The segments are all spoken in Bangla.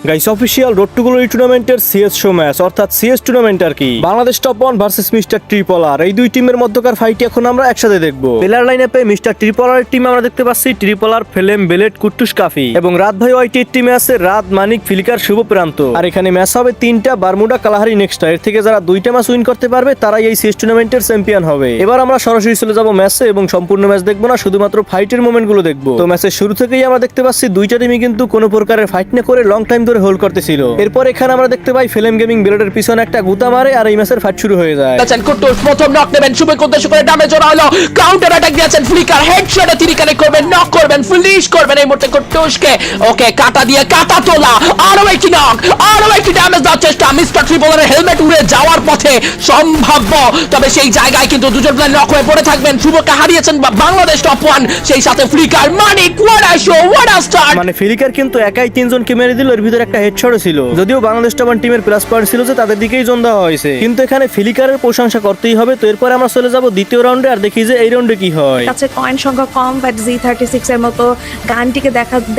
Guys official road to glory টুর্নামেন্টের সিএস শো ম্যাচ অর্থাৎ সিএস টুর্নামেন্ট আর কি Bangladesh top 1 versus mister triple R এই দুই টিমের মধ্যকার ফাইট এখন আমরা একসাথে দেখব। প্লেয়ার লাইনআপে মিস্টার ট্রিপল আর টিম আমরা দেখতে পাচ্ছি ট্রিপল আর, ফেলেম, বেলেট, কুট্টুস, কাফি এবং রাত ভাই ওয়াইটির টিমে আছে রাত, মানিক, ফিলিকার, শুভ, প্রান্ত। আর এখানে ম্যাচ হবে 3টা বারমুডা, কালাহারি, নেক্সট। এর থেকে যারা 2টা ম্যাচ উইন করতে পারবে তারাই এই সিএস টুর্নামেন্টের চ্যাম্পিয়ন হবে। এবার আমরা সরাসরি চলে যাব ম্যাচে এবং সম্পূর্ণ ম্যাচ দেখবো না, শুধুমাত্র ফাইটের মোমেন্টগুলো দেখবো। তো ম্যাচের শুরু থেকেই আমরা দেখতে পাচ্ছি দুইটা টিমই কিন্তু কোনো প্রকারের ফাইট না করে লং টাইম ধরে হোল্ড করতেছিল। এরপর এখানে আমরা দেখতে পাই ফেলেম গেমিং বেলেটের পিছনে একটা গুতা মারে আর এই ম্যাচের ফাইট শুরু হয়ে যায়। কুট্টুস প্রথম নক নেবেন, শুভের উদ্দেশ্য করে ড্যামেজ ওরা হলো, কাউন্টার অ্যাটাক দিয়েছেন ফ্লিকার, হেডশটে তিনি কানেক্ট করবেন, নক করবেন, ফিনিশ করবেন এই মুহূর্তে কুট্টুসকে। ওকে, কাটা দিয়ে কাটা তোলা, আরো একটি নক, আরো একটি ড্যামেজ দেওয়ার চেষ্টা। মিস্টার ট্রিপলের হেলমেট উড়ে যাওয়ার পথে সম্ভাব্য, তবে সেই জায়গায় কিন্তু দুজন প্লেয়ার নক হয়ে পড়ে থাকবেন। শুভকে হারিয়েছেন বাংলাদেশ টপ 1, সেই সাথে flicker, Manik, what a show, what a start. মানে ফ্লিকার কিন্তু একাই 3 জনকে মেরে দিল, এর ভিতরে একটা হেডশটও ছিল। যদিও বাংলাদেশ টপ 1 টিমের প্লাস পয়েন্ট ছিল যে তাদের দিকেই জোন দেওয়া হয়েছে, কিন্তু এখানে ফ্লিকারের প্রশংসা করতেই হবে। তো এরপর আমরা চলে যাব দ্বিতীয় রাউন্ডে আর দেখি যে এই রাউন্ডে কি হয়। কাছে কয়েন সংখ্যা কম, বাট Z36 এর মতো গানটিকে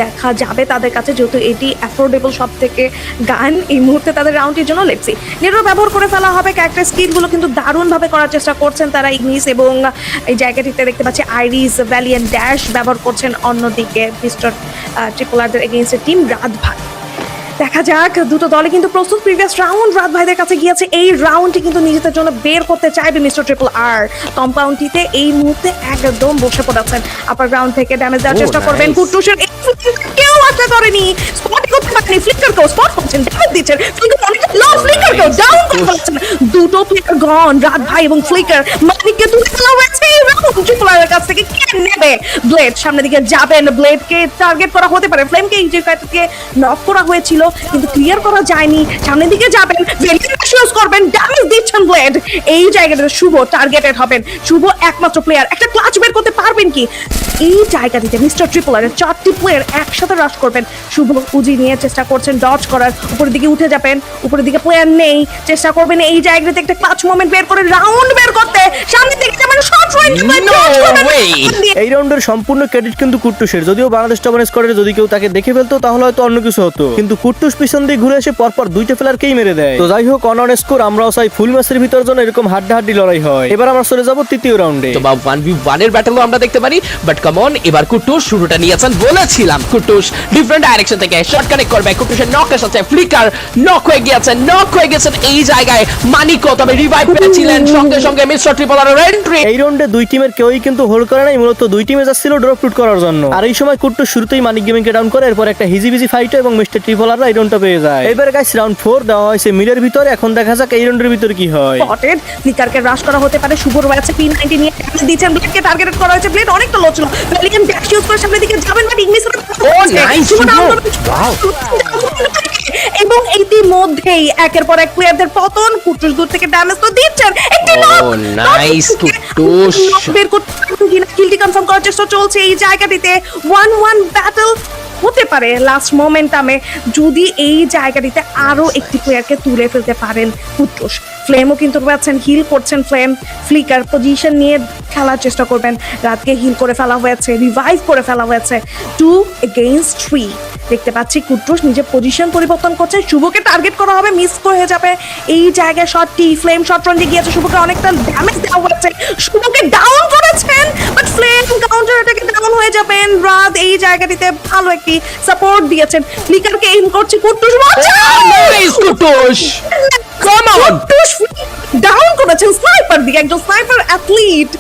দেখা যাবে তাদের কাছে, যেহেতু এটি অ্যাফোর্ডেবল সব থেকে গান এই মুহূর্তে তাদের রাউন্ডের জন্য। লেটসি নেটও ব্যবহার করে ফেলা হবে, ক্যারেক্টার স্কিলগুলো কিন্তু দারুণভাবে করার চেষ্টা করছেন তারা ইগনিস, এবং এই জায়গাটিতে দেখতে পাচ্ছি আইরিস, ভ্যালিয়েন্ট, ড্যাশ ব্যবহার করছেন। অন্যদিকে মিস্টার ট্রিপল আরদের এগেইনস্টে টিম রাত ভাই। দেখা যাক, দুটো দলে কিন্তু প্রস্তুত। প্রিভিয়াস রাউন্ড রাত ভাইদের কাছে গিয়েছে, এই রাউন্ডটি কিন্তু নিজেদের জন্য বের করতে চাইবে মিস্টার ট্রিপল আর। কম্পাউন্ডটিতে এই মুহূর্তে একদম বসে পড়েছেন, আপার গ্রাউন্ড থেকে ড্যামেজ দেওয়ার চেষ্টা করবেন। কুট্টুসের কেউ আশা করেনি, স্পট করতে পারেনি, ফ্লিকারকেও স্পট করছেন, ড্যামেজ দিচ্ছেন, ফ্লিকার অনেকটা লস, ফ্লিকারকেও ডাউন করে ফেলছেন। দুটো প্লেয়ার গন, রাত ভাই এবং ফ্লিকার। মানিককে তুলে ফেলা হয়েছে এই রাউন্ড ট্রিপল আরের কাছ থেকে। কে নেবে? ব্লেড সামনের দিকে যাবেন, ব্লেডকে টার্গেট করা হতে পারে, ফ্লেমকে এই জায়গাটাকে নক করা হয়েছিল কিন্তু ক্লিয়ার করা যায়নি। সামনের দিকে যাবেন, ইউজ করবেন, ড্যামেজ দিচ্ছেন ব্লেড। এই জায়গাটাতে শুভ টার্গেটেড হবেন। শুভ একমাত্র প্লেয়ার, একটা ক্লাচ বের করতে পারবেন কি? এই জায়গাটিতে মিস্টার ট্রিপল আর 4টি প্লেয়ার একসাথে রাশ করবেন। শুভ উজি নিয়ে চেষ্টা করছেন ডজ করার, উপরের দিকে উঠে যাবেন, উপরের দিকে প্লেয়ার নেই, চেষ্টা করবেন এই জায়গাটাতে একটা ক্লাচ মোমেন্ট বের করে রাউন্ড বের করতে। সামনের দিকে যাবেন, শর্ট রেঞ্জ এই রাউন্ডের সম্পূর্ণ ক্রেডিট কিন্তু কুট্টুসের। যদিও বাংলাদেশ টপ 1 স্কোয়াডের যদি কেউ তাকে দেখে ফেলতো তাহলে হয়তো অন্য কিছু হতো, কিন্তু কুট্টুস পিছন দিয়ে ঘুরে এসে পরপর 2টা প্লেয়ারকেই মেরে দেয়। তো যাই হোক, অন স্কোর আমরাও চাই ফুল ম্যাচের ভিতর যেন এরকম হাড্ডাহাড্ডি লড়াই হয়। এবার আমরা চলে যাব তৃতীয় রাউন্ডে। তো 1v1 এর ব্যাটলও আমরা দেখতে পারি, বাট কাম অন, এবার কুট্টুস শুরুটা নিয়েছেন। বলেছিলাম কুট্টুস ডিফারেন্ট ডাইরেকশন থেকে শট কানেক্ট করবে। কুট্টুসের নকের সাথে ফ্লিকার নক হয়ে গিয়েছেন এই জায়গায়। মানিকও তবে রিভাইভ পেয়েছিলেন, সঙ্গে সঙ্গে মিস্টার ট্রিপল আরের এন্ট্রি। এই রাউন্ডে দুই টিমের কেউই কিন্তু হোল্ড করে নাই, মূলত দুই টিমে যাচ্ছিল ড্রপ টুট করার জন্য। আর এই সময় কুট্টুস শুরুতেই মানিক গেমিংকে ডাউন করে, এরপর একটা হিজিবিজি ফাইট এবং মিস্টার ট্রিপল আর এই রাউন্ডটা পেয়ে যায়। এবার গাইস রাউন্ড 4 দেওয়া হয়েছে মিলের ভিতরে। এখন দেখা যাক এই রাউন্ডের ভিতরে কি হয়। স্পটেড ফ্লিকারকে রাশ করা হতে পারে। শুভর রয়েছে P90 নিয়ে ড্যামেজ দিচ্ছেন, ব্লেডকে টার্গেট করা হয়েছে। ব্লেড অনেকটা লো ছিল, ভ্যালিয়েন্ট ড্যাশ ইউজ করে সামনের দিকে যাবেন, বাট ইগনিস নাইস এবং ইতিমধ্যেই একের পর এক প্লেয়ারদের পতন। কুট্টুস দূর থেকে ড্যামেজ তো দিচ্ছেন, একটি নক। নাইস কুট্টুস বের করতে কিলটি কনফার্ম করার চেষ্টা চলছে এই জায়গাটিতে। 1-1 ব্যাটল হতে পারে লাস্ট মোমেন্টামে যদি এই জায়গাটিতে আরো একটি প্লেয়ারকে তুলে ফেলতে পারেন কুট্টুস। ফ্লেমও কিন্তু পাচ্ছেন, হিল করছেন ফ্লেম। ফ্লিকার পজিশন নিয়ে খেলার চেষ্টা করবেন, রাতকে হিল করে ফেলা হয়েছে, রিভাইভ করে ফেলা হয়েছে। 2 against 3 দেখতে পাচ্ছি কুট্টুস নিজের পজিশন পরিবর্তন করছে। শুভকে টার্গেট করা হবে, মিস হয়ে যাবে এই জায়গায় শটটি। ফ্লেম শট রেঞ্জে গিয়েছে, শুভকে অনেকটা ড্যামেজ দেওয়া হয়েছে, শুভকে ডাউন করেছেন, বাট ফ্লেম কাউন্টার অ্যাটাকে ডাউন হয়ে যাবেন। রাত এই জায়গাটিতে ভালো একটি সাপোর্ট দিয়েছেন, ফ্লিকারকে এইম করছে Kuttus. Nice Kuttus, come on, down করেছেন স্নাইপার দিয়ে, একজন স্নাইপার অ্যাথলিট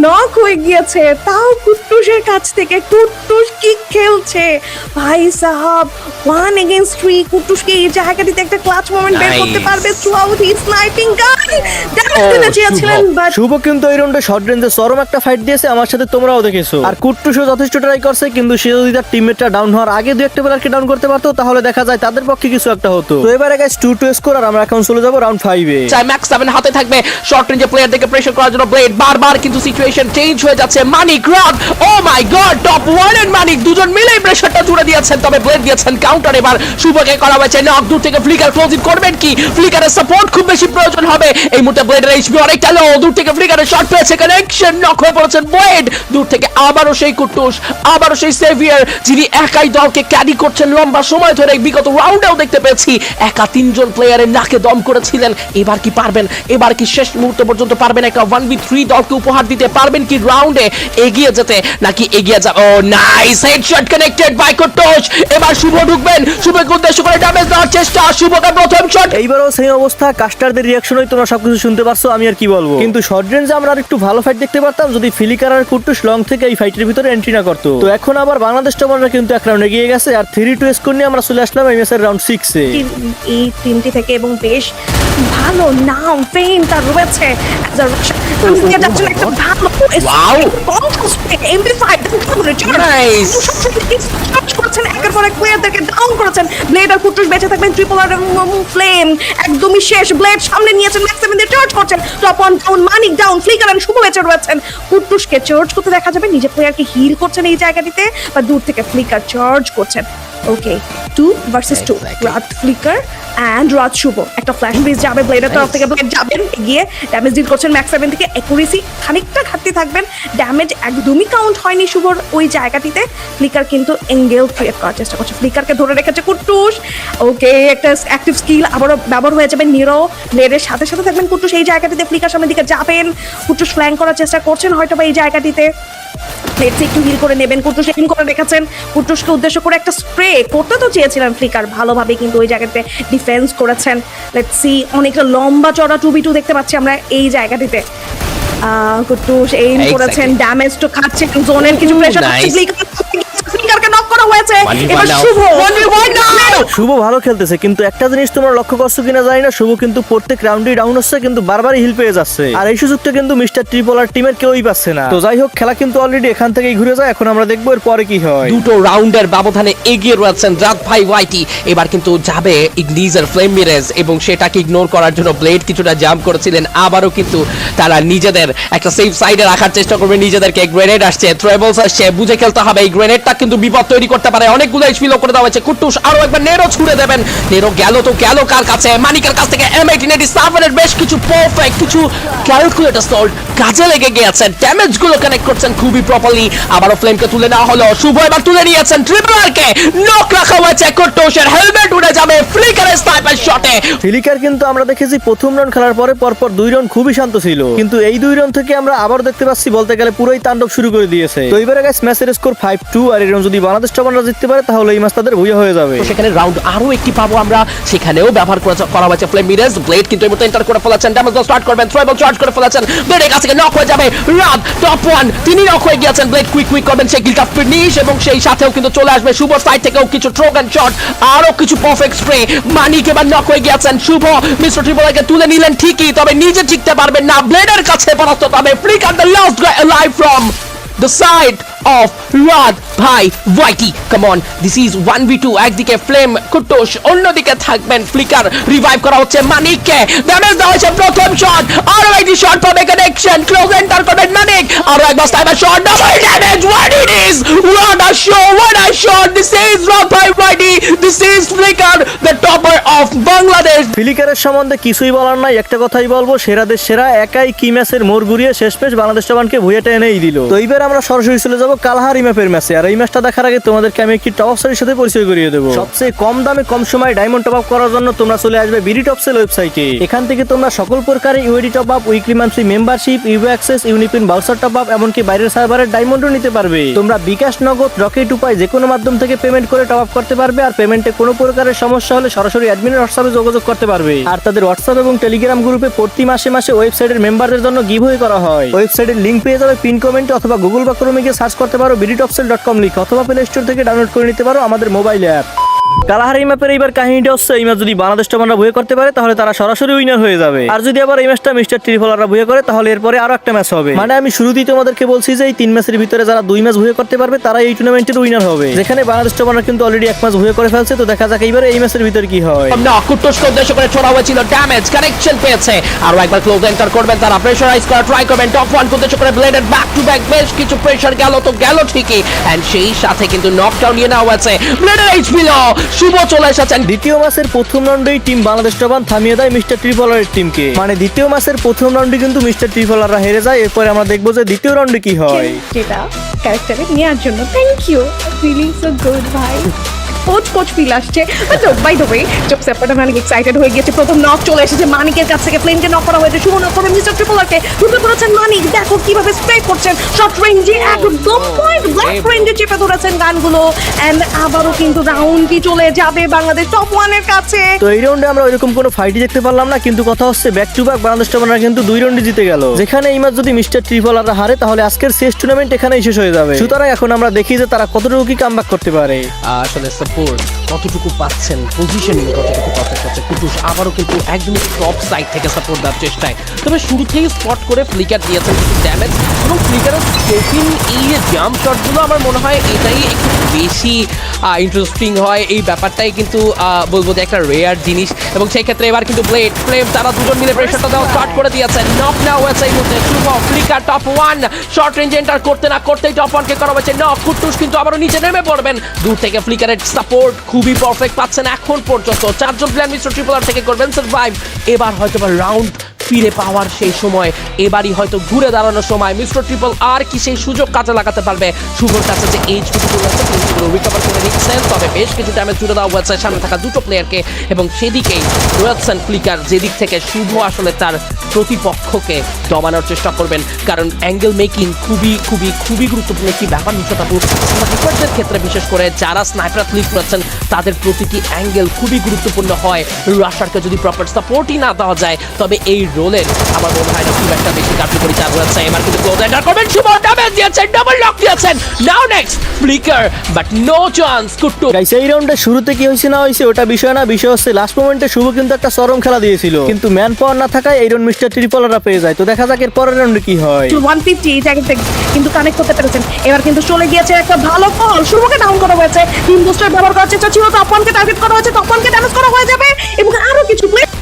নক হয়ে গিয়েছে, তাও কুট্টুসের কাছ থেকে। কুট্টুস কি খেলছে ভাই সাহাব। 1 against 3 কুট্টুসকে এই জায়গাটিতে একটা ক্লাচ মোমেন্ট বের করতে পারবে থ্রুআউট হিজ স্নাইপিং গান। ড্যামেজ দিতে চেয়েছিলেন, বাট শুভ কিন্তু এই রাউন্ডে শর্ট রেঞ্জে চরম একটা ফাইট দিয়েছে, আমার সাথে তোমরাও দেখেছো। আর কুট্টুসও যথেষ্ট ট্রাই করছে, কিন্তু সে যদি তার টিমমেটটা ডাউন হওয়ার আগে 2-1 প্লেয়ারকে ডাউন করতে পারতো তাহলে দেখা যায় তাদের পক্ষে কিছু একটা হতো। তো এবারে গাইস 2-2 স্কোর, আর আমরা এখন চলে যাব রাউন্ড 5 এ। ম্যাক্স 7 হাতে থাকবে শর্ট রেঞ্জে প্লেয়ার থেকে প্রেসার করার জন্য ব্লেড বারবার কিন্তু সিচুয়েশন চেঞ্জ হয়ে যাচ্ছে মানিক রাত ও মাই গড টপ 1 এন্ড মানিক দুজন মিলেই প্রেসারটা জুড়ে দিয়েছেন তবে ব্লেড দিয়েছেন কাউন্টার এবার শুভকে করা হয়েছে নক দূর থেকে ফ্লিকার ক্লোজিং করবেন কি ফ্লিকারের সাপোর্ট খুব বেশি প্রয়োজন হবে এই মুহূর্তে ব্লেডের এইচপি অনেকটা লো দূর থেকে ফ্লিকারের শট পেয়েছে কানেকশন নক হয়ে পড়েছেন ব্লেড দূর থেকে আবারও সেই কুট্টুস আবারও সেই সেভিয়ার যিনি একাই দলকে ক্যারি করছেন লম্বা সময় ধরে বিগত রাউন্ডেও দেখতে পেয়েছি একা তিনজন প্লেয়ারের নাকে দম করেছিলেন এবার কি পারবেন এবার কি শেষ মুহূর্ত পর্যন্ত পারবেন একটা 1v3 দলকে উপহার দিতে পারবেন কি রাউন্ডে এগিয়ে যেতে নাকি এগিয়ে যাবে ও নাইস হেডশট কানেক্টেড বাই কুট্টুস এবার শুভ ঢুকবেন শুভকে উদ্দেশ্য করে ড্যামেজ দেওয়ার চেষ্টা শুভকে প্রথম শট এইবারও সেই অবস্থা কাস্টারদের রিয়াকশনই তোমরা সবকিছু শুনতে পারছো আমি আর কি বলবো কিন্তু শর্ট রেঞ্জে আমরা আর একটু ভালো ফাইট দেখতে পারতাম যদি ফিলিকার আর কুট্টুস লং থেকে এই ফাইটের ভিতরে এন্ট্রি না করতো তো এখন আবার বাংলাদেশ টপাররা কিন্তু এক রাউন্ড এগিয়ে গেছে আর 3-2 স্কোর নিয়ে আমরা চলে আসলাম এই ম্যাচের রাউন্ড 6 এ এই টিমটি থেকে এবং বেশ ভালো নাম ফেম তার রয়েছে as a Russian. এটা আসলে একটা ভালো Wow! MP5 Nice! করছেন একের পর এক প্লেয়ারদেরকে ডাউন করেছেন ব্লেড আর কুট্টুস বেঁচে থাকবেন ট্রিপল আর ফ্লেম একদমই শেষ ব্লেড সামনে নিয়েছেন ম্যাক্সিমাম দিয়ে চার্জ করছেন top on down Manik down flicker and Shuvo বেঁচে রয়েছেন কুট্টুসকে চার্জ করতে দেখা যাবে নিজে প্লেয়ারকে হিল করছেন এই জায়গাটিতে বা দূর থেকে ফ্লিকার চার্জ করছেন ওকে 2 ভার্সেস 2 Exactly. রাত ফ্লিকার এন্ড রাত শুভ একটা ফ্ল্যাশ বেস যাবে ব্লেডের তরফ থেকে ব্লেড যাবেন এগিয়ে ড্যামেজ ডিল করছেন ম্যাক্স 7 থেকে অ্যাকুরেসি খানিকটা ঘাটতি থাকবেন ড্যামেজ একদমই কাউন্ট হয়নি শুভর ওই জায়গাটিতে ফ্লিকার কিন্তু এঙ্গেল ক্রিয়েট করার চেষ্টা করছে ফ্লিকারকে ধরে রেখেছে কুট্টুস ওকে একটা অ্যাক্টিভ স্কিল আবারও ব্যবহার হয়ে যাবে নিরো ব্লেডের সাথে সাথে থাকবেন কুট্টুস এই জায়গাটিতে ফ্লিকার সামনের দিকে যাবেন কুট্টুস ফ্ল্যাঙ্ক করার চেষ্টা করছেন হয়তো বা এই জায়গাটিতে প্লেটস একটু হিল করে নেবেন কুট্টুস হিল করে রেখেছেন কুট্টুসকে উদ্দেশ্য করে একটা স্প্রে করতে তো চেয়েছিলেন ফ্লিকার ভালোভাবে কিন্তু ওই জায়গাতে ডিফেন্স করেছেন লেটস সি অনেকটা লম্বা চড়া 2v2 দেখতে পাচ্ছি আমরা এই জায়গাটিতে কুট্টুস এইম Exactly. করেছেন ড্যামেজ তো খাচ্ছেন জোনের কিছু প্রেসার Nice. ফ্লিকারকে নক করা হয়েছে One v one এবার now. শুভ One v one now. শুভ ভালো খেলতেছে কিন্তু একটা জিনিস তোমরা লক্ষ্য করছো কিনা জানি না শুভ কিন্তু প্রত্যেক রাউন্ডেই ডাউন হচ্ছে কিন্তু বারবারই হিল পেয়ে যাচ্ছে আর এই সুযোগটা কিন্তু মিস্টার ট্রিপলার টিমের কেউই পাচ্ছে না তো যাই হোক খেলা কিন্তু অলরেডি এখান থেকেই ঘুরে যায় এখন আমরা দেখবো এর পরে কি হয় দুটো রাউন্ডের ব্যবধানে এগিয়ে রয়েছেন রাত ভাই ওয়াইটি এবার কিন্তু যাবে ইগনিজের ফ্লেম মিরেজ এবং সেটাকে ইগনোর করার জন্য ব্লেড কিছুটা জাম্প করেছিলেন আবারও কিন্তু তারা নিজেদের একটা সেফ সাইডে রাখার চেষ্টা করবে নিজেদেরকে গ্রেনেড আসছে থ্রেবলস আসছে বুঝে খেলতে হবে এই গ্রেনেডটা কিন্তু বিপদ তৈরি করতে পারে অনেকগুলো এইচপি লো করে দেওয়া হয়েছে কুট্টুস আরো একবার নেরো ছুড়ে দেবেন নেরো গেল তো গেল কার কাছে মানিকের কাছ থেকে M1887 এর বেশ কিছু পারফেক্ট কিছু ক্যালকুলেটর সল্ট কাজে লেগে গিয়েছে ড্যামেজ গুলো কানেক্ট করছেন খুবই প্রপারলি আবারও ফ্লেমকে তুলে নেওয়া হলো শুভ এবার তুলে নিয়েছেন ট্রিপলারকে নক রাখা হয়েছে কুট্টুসের হেলমেট উড়ে যাবে ফ্লিকারের স্নাইপার শটে ফিলিকার কিন্তু আমরা দেখেছি প্রথম রাউন্ড খেলার পরে পরপর 2 রাউন্ড খুবই শান্ত ছিল কিন্তু এই 2 রাউন্ড থেকে আমরা আবার দেখতে পাচ্ছি বলতে গেলে পুরোই তাণ্ডব শুরু করে দিয়েছে তো এবারে গাইস ম্যাচের স্কোর 5-2 আর এই রাউন্ড যদি বাংলাদেশ টপাররা জিততে পারে তাহলে এই ম্যাচ তাদের ভুইয়া হয়ে যাবে তো সেখানে রাউন্ড আরো একটি পাবো আমরা সেখানেও ব্যবহার করা হয়েছে ফ্লেম মিরেজ ব্লেড কিন্তু এই মুহূর্তে এন্টার করে ফেলেছেন ড্যামেজ স্টার্ট করবেন থ্রোবল চার্জ করে ফেলেছেন ব্লেডের কাছে নক হয়ে যাবে রাত টপ 1 তিনি নক হয়ে গিয়েছেন ব্লেড কুইক করবেন সেই গিলটা ফিনিশ এবং সেই সাথেও কিন্তু চলে আসবে শুভ সাইড থেকেও কিছু ট্রোগান শট আরো কিছু পারফেক্ট স্প্রে মানিক এবার নক হয়ে গিয়েছেন শুভ মিস্টার ট্রিপলারকে তুলে নিলেন ঠিকই তবে নিজে টিকতে পারবেন না ব্লেডের কাছে পরাস্ত তবে flicker the last guy alive from the side of Rad Bhai Whitey. Come on, this is 1v2. একদিকে ফ্লেম কুট্টুস অন্যদিকে থাকবেন ফ্লিকার রিভাইভ করা হচ্ছে মানিককে ড্যামেজ দেওয়া হয়েছে প্রথম শট আরো একটি শট পাবে কানেকশন ক্লোজ এন্টার করবেন মানিক আরো একবার sniper shot double damage what it is what a show what a shot this is Rad Bhai Whitey this is Flicker the topper of Bangladesh ফিলিকারের সম্বন্ধে কিছুই বলার নাই একটা কথাই বলবো সেরাদের সেরা একাই কি ম্যাচের মোড় ঘুরিয়ে শেষ পেশ বাংলাদেশ টপারকে ভুইয়াটা এনেই দিল তো এইবার আমরা সরাসরি চলে যাবো কালহারি ম্যাপের ম্যাচে আর এই ম্যাচটা দেখার আগে তোমাদেরকে আমি একটি টপ আপসের সাথে পরিচয় করিয়ে দেবো সবচেয়ে কম দামে কম সময় ডায়মন্ড টপ আপ করার জন্য তোমরা চলে আসবে বিডি টপসেল ওয়েবসাইটে এখান থেকে তোমরা সকল প্রকারের ইউএডি top up weekly monthly membership ইউএ access UniPin voucher top up এমনকি বাইরের সার্ভারের ডায়মন্ডও নিতে পারবে তোমরা বিকাশ নগদ রকেট উপায় যে কোনো মাধ্যম থেকে পেমেন্ট করে টপ আপ করতে পারবে আর পেমেন্টে কোনো প্রকারের সমস্যা হলে সরাসরি অ্যাডমিনের হোয়াটসঅ্যাপে যোগাযোগ করতে পারবে আর তাদের হোয়াটসঅ্যাপ এবং টেলিগ্রাম গ্রুপে প্রতি মাসে ওয়েবসাইটের মেম্বারদের জন্য গিভওয়ে করা হয় ওয়েবসাইটের লিংক পেয়ে যাবে পিন কমেন্টে অথবা গুগল বা ক্রোমে গিয়ে সার্চ করতে পারো bidtopsel.com লিখে অথবা প্লে স্টোর থেকে ডাউনলোড করে নিতে পারো আমাদের মোবাইল অ্যাপ কালাহার এই ম্যাপের এইবার কাহিনীটা হচ্ছে এই ম্যাচ যদি বাংলাদেশ টপাররা ভুয়ে করতে পারে তাহলে তারা সরাসরি উইনার হয়ে যাবে, আর যদি আবার এই ম্যাচটা মিস্টার ট্রিপলাররা ভুয়ে করে তাহলে এরপরে আরো একটা ম্যাচ হবে। মানে আমি শুরুতেই তোমাদেরকে বলছি যে এই 3 ম্যাচের ভিতরে যারা 2 ম্যাচ ভুয়ে করতে পারবে তারা এই টুর্নামেন্টের উইনার হবে, যেখানে বাংলাদেশ টপাররা কিন্তু অলরেডি 1 ম্যাচ ভুয়ে করে ফেলছে। তো দেখা যাক এইবারে এই ম্যাচের ভিতরে কি হয়। না কুট্টুসকে উদ্দেশ্য করে ছোড়া হয়েছিল, ড্যামেজ কানেকশন পেয়েছে, আরো একবার ক্লোজ এন্টার করবেন তারা, প্রেসারাইজ করা ট্রাই করবেন, টপ 1 কে উদ্দেশ্য করে ব্লেডের ব্যাক টু ব্যাক বেশ কিছু প্রেসার গেল তো গেল ঠিকই, এন্ড সেই সাথে কিন্তু নকডাউন নিয়ে নেওয়া হয়েছে ব্লেডের এইচপি লো। শুভ চলে এসেছেন। দ্বিতীয় ম্যাচের প্রথম রাউন্ডেই টিম বাংলাদেশ টপার থামিয়ে দেয় মিস্টার ট্রিপলারের টিমকে, মানে দ্বিতীয় ম্যাচের প্রথম রাউন্ডে কিন্তু মিস্টার ট্রিপলাররা হেরে যায়। এরপরে আমরা দেখবো যে দ্বিতীয় রাউন্ডে কি হয়। যেটা ক্যারেক্টারে নেওয়ার জন্য thank you, feeling so good ভাই। কোচ ফিল আসছে। বাই দ্য ওয়ে জব সেপারেট মানিক এক্সাইটেড হয়ে গিয়েছে, প্রথম নক চলে এসেছে মানিকের কাছ থেকে, ফ্লেমকে নক করা হয়েছে, শুভ নক করে মিস্টার ট্রিপলারকে ঢুকে পড়েছেন মানিক, দেখো কিভাবে স্প্রে করছেন শর্ট রেঞ্জে, একদম পয়েন্ট ব্ল্যাক রেঞ্জে চেপে ধরেছেন গানগুলো, এন্ড আবারও কিন্তু রাউন্ডটি চলে যাবে বাংলাদেশ টপ 1 এর কাছে। তো এই রাউন্ডে আমরা ওইরকম কোনো ফাইটই দেখতে পারলাম না, কিন্তু কথা হচ্ছে ব্যাক টু ব্যাক বাংলাদেশ টপাররা কিন্তু 2 রাউন্ডে জিতে গেল, যেখানে এই ম্যাচ যদি মিস্টার ট্রিপলাররা হারে তাহলে আজকের শেষ টুর্নামেন্ট এখানেই শেষ হয়ে যাবে। সুতরাং এখন আমরা দেখি যে তারা কতটুকু কি কামব্যাক করতে পারে। আসলে সাপোর্ট কতটুকু পাচ্ছেন, পজিশনিং কতটুকু পারফেক্ট হচ্ছে, কুটুস আবারও কিন্তু একদমই টপ সাইড থেকে সাপোর্ট দেওয়ার চেষ্টায়, তবে শুরুতেই স্পট করে ফ্লিকার দিয়েছেন কিছু ড্যামেজ, এবং ফ্লিকারের স্পোকিং এই জাম্প শটগুলো আমার মনে হয় এটাই একটু বেশি ইন্টারেস্টিং হয়, এই ব্যাপারটাই কিন্তু বলবো যে একটা রেয়ার জিনিস, এবং সেই ক্ষেত্রে এবার কিন্তু ব্লেড ফ্লেম তারা দুজন মিলে প্রেশারটা দেওয়া স্টার্ট করে দিয়েছেন। নক নাও হয়েছে এই মুহূর্তে Shuvo, flicker top 1 short range enter করতে না করতেই টপ 1 কে করা হয়েছে নক, কুটুস কিন্তু আবারও নিচে নেমে পড়বেন, দূর থেকে ফ্লিকারের সাপোর্ট খুবই পারফেক্ট পাচ্ছেন এখন পর্যন্ত, 4 জন প্লেয়ার মিস্টার ট্রিপলার থেকে করবেন সার্ভাইভ। এবার হয়তো বা রাউন্ড ফিরে পাওয়ার সেই সময়, এবারই হয়তো ঘুরে দাঁড়ানোর সময়, মিস্টার ট্রিপল আর কি সেই সুযোগ কাজে লাগাতে পারবে। শুভর কাছে যে এইচপি রিকভার করে নিচ্ছেন, তবে বেশ কিছু ড্যামেজ জুড়ে দেওয়া হয়েছে সামনে থাকা দুটো প্লেয়ারকে, এবং সেদিকেই রয়েছেন ফ্লিকার, যেদিক থেকে শুভ আসলে তার প্রতিপক্ষকে দমানোর চেষ্টা করবেন, কারণ অ্যাঙ্গেল মেকিং খুবই খুবই খুবই গুরুত্বপূর্ণ একটি ব্যাপার নিশ্চয়তাপুর স্নাইপারদের ক্ষেত্রে, বিশেষ করে যারা স্নাইপার ক্লিক করেছেন তাদের প্রতিটি অ্যাঙ্গেল খুবই গুরুত্বপূর্ণ হয়। রাশারকে যদি প্রপার সাপোর্টই না দেওয়া যায় তবে এই রোলের আমার মনে হয় না খুব একটা বেশি কার্যকরী চাল রয়েছে। এবার কিন্তু ক্লোজ এন্টার করবেন শুভ, ড্যামেজ দিয়েছেন, ডাবল লক দিয়েছেন, now next flicker but no chance Kuttu. Guys এই রাউন্ডে শুরুতে কি হয়েছে না হয়েছে ওটা বিষয় না, বিষয় হচ্ছে লাস্ট মোমেন্টে শুভ কিন্তু একটা চরম খেলা দিয়েছিল, কিন্তু ম্যান পাওয়ার না থাকায় এই রাউন্ড মিস্টার ট্রিপলাররা পেয়ে যায়। তো দেখা যাক এর পরের রাউন্ডে কি হয়। 150 এই জায়গাতে কিন্তু কানেক্ট করতে পেরেছেন, এবার কিন্তু চলে গিয়েছে একটা ভালো কল, শুভকে ডাউন করা হয়েছে, টিম বুস্টার ব্যবহার করার চেষ্টা ছিল, টপ 1 কে টার্গেট করা হয়েছে, টপ 1 কে ড্যামেজ করা হয়ে যাবে, এবং আরো কিছু প্লেয়ার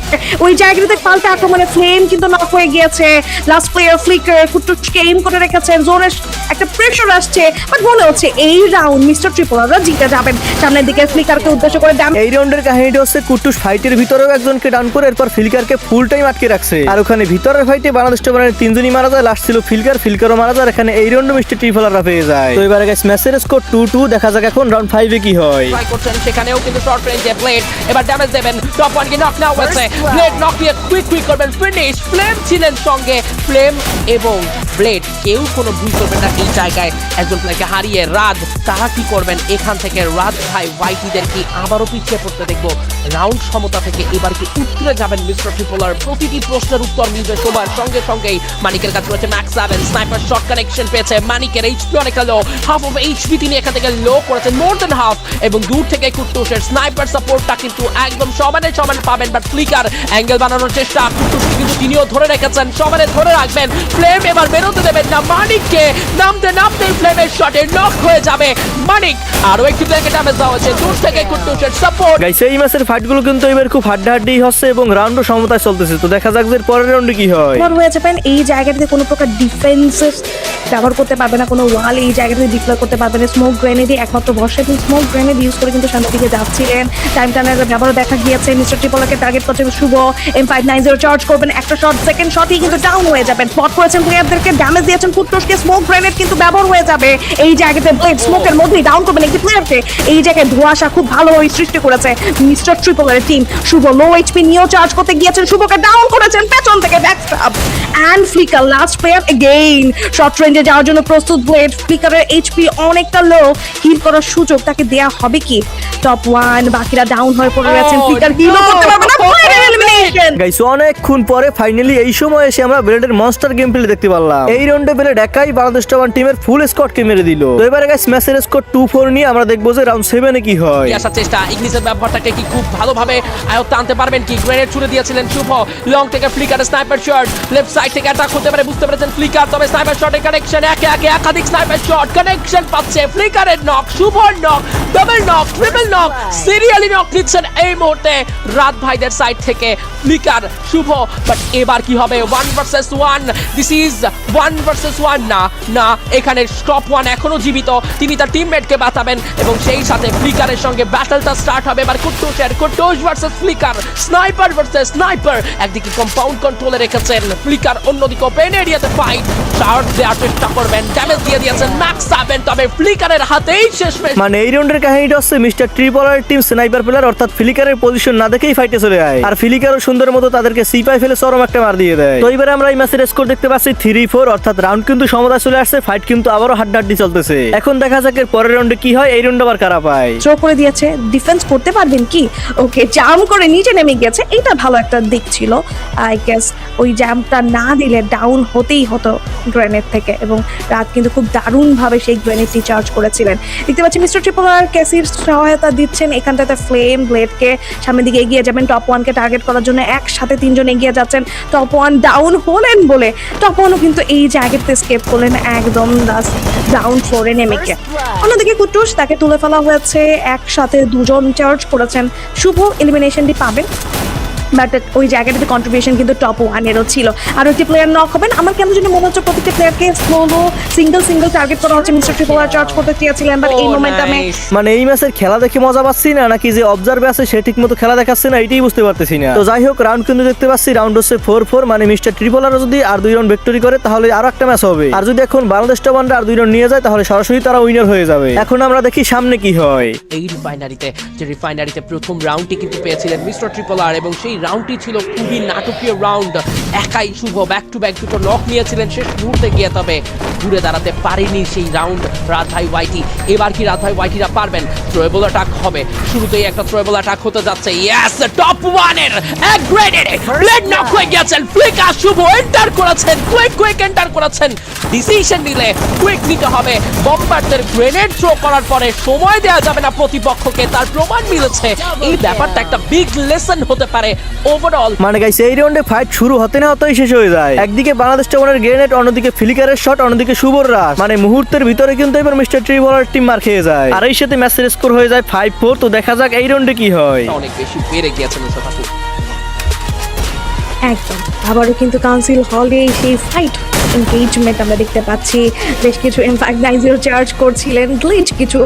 ওই জায়গাতে পাল্টা আক্রমণে ফ্লেম কিন্তু নক হয়ে গিয়েছে, লাস্ট প্লেয়ার ফ্লিকার কুটুসকে এইম করে রেখেছেন, জোরে একটা প্রেসার আসছে, বাট মনে হচ্ছে এই রাউন্ড মিস্টার ট্রিপলাররা জিতে যাবেন। সামনের দিকে ফ্লিকারকে উদ্দেশ্য করে ড্যামেজ। এই রাউন্ডের কাহিনীটা হচ্ছে কুটুস ফাইটের ভিতরেও একজনকে ডাউন করে এরপর ফিলকারকে ফুল টাইম আটকে রাখছে, আর ওখানে ভিতরের ফাইটে বাংলাদেশ টপারের 3 জনই মারা যায়, লাস্ট ছিল ফিলকারও মারা যায়, এখানে এই রাউন্ডে মিস্টার ট্রিপলাররা পেয়ে যায়। তো এবারে গাইস ম্যাচের স্কোর 2-2, দেখা যাক এখন রাউন্ড 5 এ কি হয়। ট্রাই করছেন সেখানেও কিন্তু শর্ট রেঞ্জে ব্লেড এবার ড্যামেজ দেবেন, টপ 1 কে নক নাও হয়েছে, ব্লেড নক দিয়ে কুইক করবেন ফিনিশ, ফ্লেম ছিলেন সঙ্গে, ফ্লেম এবং ব্লেড কেউ কোনো ভুল করবেন না এই জায়গায়, একজন প্লেয়ারকে হারিয়ে রাত তারা কি করবেন এখান থেকে, রাত ভাই ওয়াইটিদের কি আবারও পিছিয়ে পড়তে দেখবো রাউন্ড সমতা থেকে, এবার কি উত্তরে যাবেন মিস্টার ট্রিপলার, প্রতিটি প্রশ্নের উত্তর মিলবে সময়ের সঙ্গে সঙ্গেই। মানিকের কাছে রয়েছে ম্যাক্স 7 স্নাইপার শট কানেকশন পেয়েছে, মানিকের এইচপি অনেকটা লো, হাফ অফ এইচপি তিনি এখান থেকে লো করেছেন, মোর দেন হাফ, এবং দূর থেকে কুটুসের স্নাইপার সাপোর্টটা কিন্তু একদম সমানে পাবেন, বাট ফ্লিকার অ্যাঙ্গেল বানানোর চেষ্টা, কুটুসকে কিন্তু তিনিও ধরে রেখেছেন, সমানে ধরে রাখবেন, ফ্লেম এবার বেরোতে দেবেন না, মানিককে নামতে ফ্লেমের শটে নক হয়ে যাবে মানিক, আরো একটি প্লেয়ারকে ড্যামেজ দেওয়া হচ্ছে দূর থেকে কুটুসের সাপোর্ট। গাইস এই ম্যাচের ফাইটগুলো কিন্তু এবার খুব হাড্ডাহাড্ডি হচ্ছে এবং রাউন্ডও সমতায় চলতেছে, তো দেখা যাক যে এর পরের রাউন্ডে কি হয়। বড় হয়ে যাবেন এই জায়গাটাতে কোনো প্রকার ডিফেন্সেস ব্যবহার করতে পারবে না, কোনো ওয়াল এই জায়গাটাতে ডিপ্লয় করতে পারবে না, স্মোক গ্রেনেডই একমাত্র ভরসা, এবং স্মোক গ্রেনেড ইউজ করে কিন্তু সামনের দিকে যাচ্ছিলেন, টাইম টার্নারের ব্যবহার দেখা গিয়েছে, মিস্টার ট্রিপলারকে টার্গেট করছে শুভ, M590 চার্জ করবেন, একটা শট সেকেন্ড শটই কিন্তু ডাউন হয়ে যাবেন, স্পট করেছেন প্লেয়ারদেরকে, ড্যামেজ দিয়েছেন কুটুসকে, স্মোক গ্রেনেড কিন্তু ব্যবহার হয়ে যাবে এই জায়গাতে, ব্লেড স্মোকের মধ্যেই ডাউন করবেন একটি প্লেয়ারকে, এই জায়গায় ধোঁয়াশা খুব ভালো সৃষ্টি করেছে মিস্টার ট্রিপলারের টিম, শুভ লো এইচপি নিয়েও চার্জ করতে গিয়েছেন, শুভকে ডাউন করেছেন পেছন থেকে backstab, and flicker last player again short রেঞ্জে যাওয়ার জন্য প্রস্তুত, ব্লেড ফ্লিকারের এইচপি অনেকটা লো, হিল করার সুযোগ তাকে দেয়া হবে কি, টপ 1 বাকিরা ডাউন হয়ে পড়ে গেছেন, ফ্লিকার হিলও করতে পারবে না, সেকেন্ড। গাইস অনেকক্ষণ পরে ফাইনালি এই সময় এসে আমরা ব্লেডের মনস্টার গেম প্লে দেখতে পারলাম। এই রাউন্ডে ব্লেড একাই বাংলাদেশ টপ 1 টিমের ফুল স্কোয়াডকে মেরে দিল। তো এবারে গাইস ম্যাচের স্কোর 2-4 নিয়ে আমরা দেখবো যে রাউন্ড 7 এ কি হয়। আসার চেষ্টা, ইগনিসের ব্যবহারটাকে কি খুব ভালোভাবে আয়ত্তে আনতে পারবেন কি? গ্রেনেড ছুড়ে দিয়েছিলেন শুভ, লং থেকে flicker sniper shot, left side থেকে অ্যাটাক হতে পারে বুঝতে পেরেছেন ফ্লিকার, তবে স্নাইপার শটের কানেকশন, একে একে একাধিক স্নাইপার শট কানেকশন পাচ্ছে। ফ্লিকারের নক, শুভর knock, double knock, triple knock, serially knock নিচ্ছেন এই মুহূর্তে রাত ভাইদের সাইড থেকে ফ্লিকার, শুভ। বাট এবার কি হবে? 1 ভার্সেস 1, দিস ইজ 1 ভার্সেস 1। না না, এখানে টপ 1 এখনো জীবিত, তিনি তার টিমমেটকে বাঁচাবেন এবং সেই সাথে ফ্লিকারের সঙ্গে ব্যাটলটা স্টার্ট হবে। এবার Kuttus versus flicker, sniper versus sniper. একদিকে কম্পাউন্ড কন্ট্রোলে রেখেছেন ফ্লিকার, অন্যদিকে ওপেন এরিয়াতে ফাইট, শট দেওয়ার চেষ্টা করবেন, ড্যামেজ দিয়ে দিয়েছেন ম্যাক্স 7, তবে ফ্লিকারের হাতেই শেষ ম্যাচ। মানে এই রাউন্ডের কাহিনীটা হচ্ছে mister Tripler team sniper player অর্থাৎ ফ্লিকারের পজিশন না দেখেই ফাইটে চলে যায়, আর ফ্লিকারও সুন্দর মতো তাদেরকে সিপাই ফেলে চরম একটা মার দিয়ে দেয়। তো এবারে আমরা এই ম্যাচের স্কোর দেখতে পাচ্ছি 3-4, অর্থাৎ রাউন্ড কিন্তু সমতায় চলে আসছে, ফাইট কিন্তু আবারও হাড্ডাহাড্ডি চলতেছে। এখন দেখা যাক এর পরের রাউন্ডে কি হয়, এই রাউন্ড আবার কারা পায়। থ্রো করে দিয়েছে, ডিফেন্স করতে পারবেন কি? ওকে, জাম করে নিচে নেমে গেছে, এটা ভালো একটা দিক ছিল। আই গেস ওই জাম্পটা না দিলে ডাউন হতেই হতো গ্রেনেড থেকে, এবং রাত কিন্তু খুব দারুণভাবে সেই গ্রেনেডটি চার্জ করেছিলেন। দেখতে পাচ্ছি মিস্টার ট্রিপলার ক্যাসির সহায়তা দিচ্ছেন এখানটাতে, ফ্লেম ব্লেডকে সামনের দিকে এগিয়ে যাবেন টপ 1 কে টার্গেট করার জন্য, একসাথে 3 জন এগিয়ে যাচ্ছেন। টপ 1 ডাউন হলেন বলে টপ 1ও কিন্তু এই জায়গাতে স্কেপ করলেন একদম ডাউন ফ্লোরে নেমে গিয়ে। অন্যদিকে কুট্টুস, তাকে তুলে ফেলা হয়েছে, একসাথে 2 জন চার্জ করেছেন। শুভ এলিমিনেশনটি পাবেন, বাট ওই জায়গাটাতে কন্ট্রিবিউশন কিন্তু টপ 1 এরও ছিল। আর একটি প্লেয়ার নক হবেন, আমার কেন যেন মনে হচ্ছে প্রত্যেকটা প্লেয়ারকে স্লো সিঙ্গেল টার্গেট করা হচ্ছে। মিস্টার ট্রিপলার চার্জ করতে চেয়েছিলেন, বাট এই মোমেন্টামে মানে এই ম্যাচের খেলা দেখে মজা পাচ্ছি না, নাকি যে অবজার্ভে আছে সে ঠিক মতো খেলা দেখাচ্ছে না, এটাই বুঝতে পারতেছি না। তো যাই হোক, রাউন্ড কিন্তু দেখতে পাচ্ছি রাউন্ড হচ্ছে 4-4, মানে মিস্টার ট্রিপলারও যদি আর 2 রাউন্ড ভিক্টরি করে তাহলে আরো একটা ম্যাচ হবে, আর যদি এখন বাংলাদেশ টপ 1 আর 2 রাউন্ড নিয়ে যায় তাহলে সরাসরি তারা উইনার হয়ে যাবে। এখন আমরা দেখি সামনে কি হয়। এই রিফাইনারিতে প্রথম রাউন্ডটি কিন্তু পেয়েছিলেন মিস্টার ট্রিপলার, এবং সেই রাউন্ডটি ছিল খুবই নাটকীয় রাউন্ড। একাই শুভ ব্যাক টু ব্যাক দুটো নক নিয়েছিলেন শেষ মুহূর্তে গিয়ে, তবে ঘুরে দাঁড়াতে পারেনি সেই রাউন্ড রাত ভাই ওয়াইটি। এবার কি রাত ভাই ওয়াইটিরা পারবেন? থ্রোয়েবল অ্যাটাক হবে, শুরুতেই একটা থ্রোয়েবল অ্যাটাক হতে যাচ্ছে। ইয়েস, টপ 1 এর এক গ্রেনেডে ব্লেড নক হয়ে গেছেন ফ্লিকার, শুভ এন্টার করেছেন, কুইক এন্টার করেছেন। ডিসিশন নিলে কুইক নিতে হবে। বম্বারদের গ্রেনেড থ্রো করার পরে সময় দেওয়া যাবে না প্রতিপক্ষকে, তার প্রমাণ মিলেছে। এই ব্যাপারটা একটা বিগ লেসন হতে পারে ওভারঅল। মানে গাইস এই রাউন্ডে ফাইট শুরু হতে না হতেই শেষ হয়ে যায়। একদিকে বাংলাদেশ টপ 1 এর গ্রেনেড, অন্যদিকে ফ্লিকারের শট, অন্যদিকে শুভর রাশ। মানে মুহূর্তের ভিতরে কিন্তু এবার মিস্টার ট্রিপলার টিম মার খেয়ে যায়, আর এই সাথে ম্যাচের স্কোর হয়ে যায় 5-4। তো দেখা যাক এই রাউন্ডে কি হয়। অনেক বেশি বেড়ে গিয়েছে মুস্তাফা। একদম আবারও কিন্তু কাউন্সিল হলে সেই ফাইট এনগেজমেন্ট আমরা দেখতে পাচ্ছি। বেশ কিছু ইনফ্যাক্ট 9-0 চার্জ করছিলেন, গ্লিচ কিছু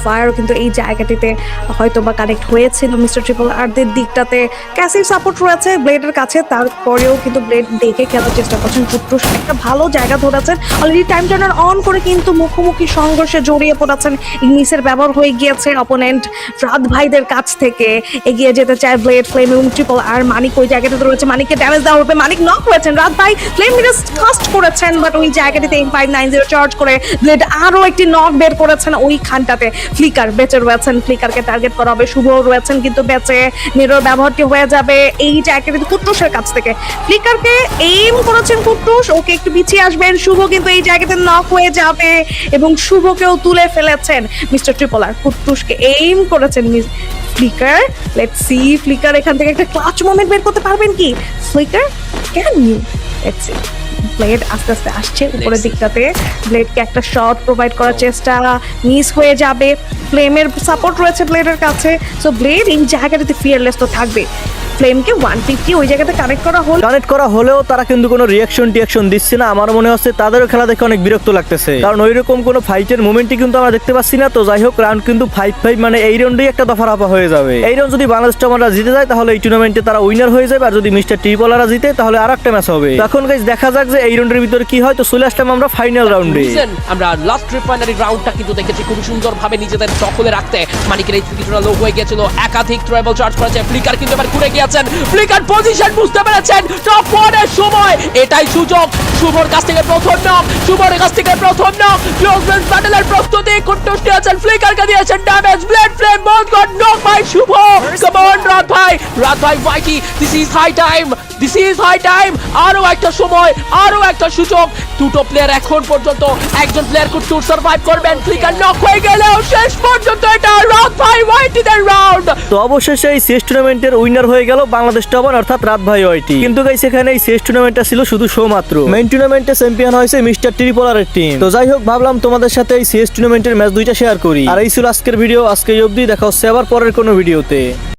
ফায়ারও কিন্তু এই জায়গাটিতে হয়তো বা কানেক্ট হয়েছিল মিস্টার ট্রিপলারদের দিকটাতে। ক্যাসির সাপোর্ট রয়েছে ব্লেডের কাছে, তারপরেও কিন্তু ব্লেড দেখে খেলার চেষ্টা করছেন। কুট্টুস একটা ভালো জায়গা ধরেছেন, অলরেডি টাইম টার্নার অন করে কিন্তু মুখোমুখি সংঘর্ষে জড়িয়ে পড়েছেন। ইংলিশের ব্যবহার হয়ে গিয়েছে অপোনেন্ট রাত ভাইদের কাছ থেকে, এগিয়ে যেতে চায় ব্লেড, ফ্লেম এবং ট্রিপল। আর মানিক ওই জায়গাটাতে রয়েছে, মানিককে ড্যামেজ দেওয়া হবে, মানিক নক হয়েছেন। রাত ভাই ফ্লেম কাস্ট করেছেন, বাট ওই জায়গাটিতে 590 চার্জ করে ব্লেড আরো একটি নক বের করেছেন ওইখানটাতে। ফ্লিকার বেঁচে রয়েছেন, ফ্লিকারকে টার্গেট করা হবে, শুভ রয়েছেন কিন্তু বেঁচে। নিরোর ব্যবহারটি হয়ে যাবে এই জায়গাটিতে কুট্টুসের কাছ থেকে। ফ্লিকারকে এইম করেছেন কুট্টুস, ওকে একটু পিছিয়ে আসবেন। শুভ কিন্তু এই জায়গাতে নক হয়ে যাবে এবং শুভকেও তুলে ফেলেছেন মিস্টার ট্রিপলার। কুট্টুসকে এইম করেছেন ফ্লিকার। লেটস সি ফ্লিকার এখান থেকে একটা ক্লাচ মোমেন্ট বের করতে পারবেন কি? Flicker can you? Let's see. Blade আস্তে আস্তে আসছে উপরের দিকটাতে, ব্লেডকে একটা শট প্রোভাইড করার চেষ্টা, মিস হয়ে যাবে। ফ্লেমের সাপোর্ট রয়েছে ব্লেডের কাছে, সো ব্লেড এই জায়গাটাতে ফিয়ারলেস তো থাকবে। ফ্লেমকে 150 ওই জায়গাতে কানেক্ট করা হলেও তারা কিন্তু কোনো রিয়াকশন দিচ্ছে না। আমার মনে হচ্ছে তাদেরও খেলা দেখে অনেক বিরক্ত লাগতেছে, কারণ ওই রকম কোনো ফাইটের মোমেন্টই কিন্তু আমরা দেখতে পাচ্ছি না। তো যাই হোক, রাউন্ড কিন্তু 5-5, মানে এই রাউন্ডেই একটা দফা রাফা হয়ে যাবে। এই রাউন্ড যদি বাংলাদেশ টপ 1 জিতে যায় তাহলে এই টুর্নামেন্টে তারা উইনার হয়ে যাবে, আর যদি মিস্টার ট্রিপলাররা জিতে তাহলে আর একটা ম্যাচ হবে। তখন গাইস দেখা যাক যে এই রাউন্ডের ভিতরে কি হয়। তো চলে আসলাম আমরা ফাইনাল রাউন্ডে। আমরা লাস্ট রিফাইনারি রাউন্ডটা কিন্তু দেখেছি খুব সুন্দরভাবে নিজেদের দখলে রাখতে। মানিকের এই কিছুটা লো হয়ে গেছিল, একাধিক ট্রাইবল চার্জ করেছে। ফ্লিকার কিন্তু এবার ঘুরে গিয়ে গিয়েছেন, ফ্লিকার পজিশন বুঝতে পেরেছেন, টপ 1 এর সময় এটাই সুযোগ। শুভর কাছ থেকে প্রথম নক, শুভর কাছ থেকে প্রথম নক, ক্লোজ রেঞ্জ ব্যাটলের প্রস্তুতি, কুট্টুস নিয়েছেন, ফ্লিকারকে দিয়েছেন damage, Blade Flame both got knock by Shubho. Come on রাত ভাই ভাইটি, this is high time, this is high time. আরো একটা সময়, আরো একটা সুযোগ। দুটো প্লেয়ার এখন পর্যন্ত, একজন প্লেয়ার কুট্টুস সার্ভাইভ করবেন, ফ্লিকার নক হয়ে গেলেও শেষ পর্যন্ত এটা রাত ভাই ভাইটিদের রাউন্ড। তো অবশেষে এই সিএস টুর্নামেন্টের উইনার হয়ে গেল বাংলাদেশ টপ ওয়ান অর্থাৎ রাত ভাই ওয়াইটি। কিন্তু গাইস এখানে এই সিএস টুর্নামেন্টটা ছিল শুধু শো মাত্র। মেইন টুর্নামেন্টে চ্যাম্পিয়ন হয়েছে মিস্টার ট্রিপলারের টিম। তো যাই হোক, ভাবলাম তোমাদের সাথে এই সিএস টুর্নামেন্টের ম্যাচ দুইটা শেয়ার করি। আর এই ছিল আজকের ভিডিও, আজকে অবধি, দেখা হচ্ছে আবার পরের কোনো ভিডিওতে।